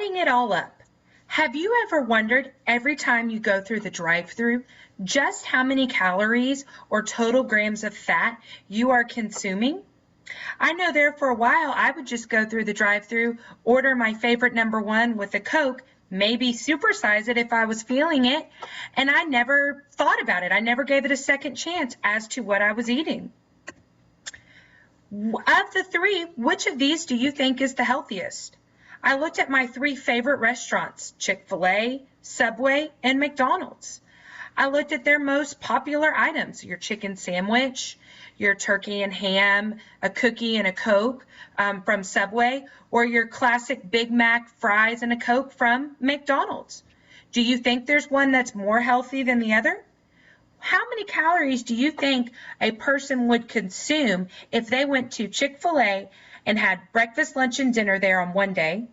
Adding it all up, have you ever wondered every time you go through the drive-thru just how many calories or total grams of fat you are consuming? I know there for a while I would just go through the drive-thru, order my favorite #1 with a Coke, maybe supersize it if I was feeling it, and I never thought about it. I never gave it a second chance as to what I was eating. Of the three, which of these do you think is the healthiest? I looked at my 3 favorite restaurants, Chick-fil-A, Subway, and McDonald's. I looked at their most popular items, your chicken sandwich, your turkey and ham, a cookie and a Coke from Subway, or your classic Big Mac fries and a Coke from McDonald's. Do you think there's one that's more healthy than the other? How many calories do you think a person would consume if they went to Chick-fil-A and had breakfast, lunch, and dinner there on one day,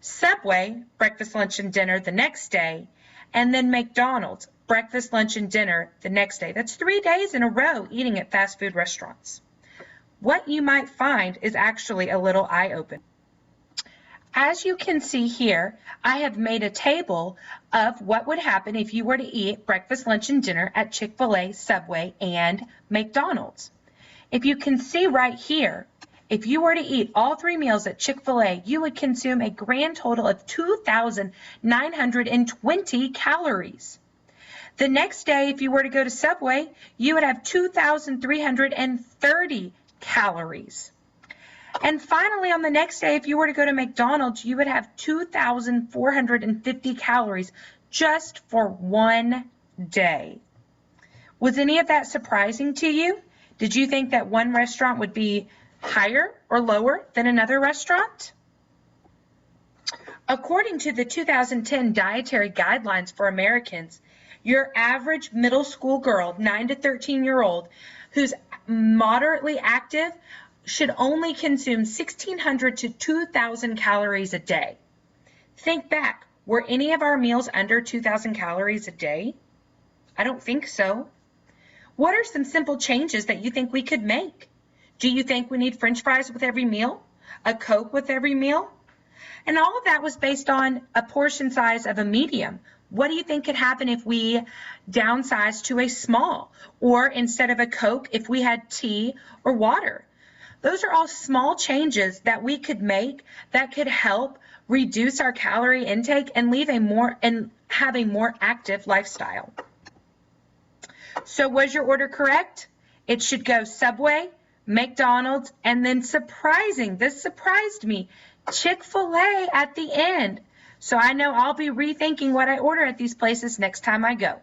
Subway, breakfast, lunch, and dinner the next day, and then McDonald's, breakfast, lunch, and dinner the next day? That's 3 days in a row eating at fast food restaurants. What you might find is actually a little eye-opening. As you can see here, I have made a table of what would happen if you were to eat breakfast, lunch, and dinner at Chick-fil-A, Subway, and McDonald's. If you can see right here, if you were to eat all 3 meals at Chick-fil-A, you would consume a grand total of 2,920 calories. The next day, if you were to go to Subway, you would have 2,330 calories. And finally, on the next day, if you were to go to McDonald's, you would have 2,450 calories just for one day. Was any of that surprising to you? Did you think that one restaurant would be higher or lower than another restaurant? According to the 2010 Dietary Guidelines for Americans, your average middle school girl, 9 to 13-year-old, who's moderately active, should only consume 1,600 to 2,000 calories a day. Think back, were any of our meals under 2,000 calories a day? I don't think so. What are some simple changes that you think we could make? Do you think we need French fries with every meal? A Coke with every meal? And all of that was based on a portion size of a medium. What do you think could happen if we downsized to a small? Or instead of a Coke, if we had tea or water? Those are all small changes that we could make that could help reduce our calorie intake and have a more active lifestyle. So was your order correct? It should go Subway, McDonald's, and then this surprised me, Chick-fil-A at the end. So I know I'll be rethinking what I order at these places next time I go.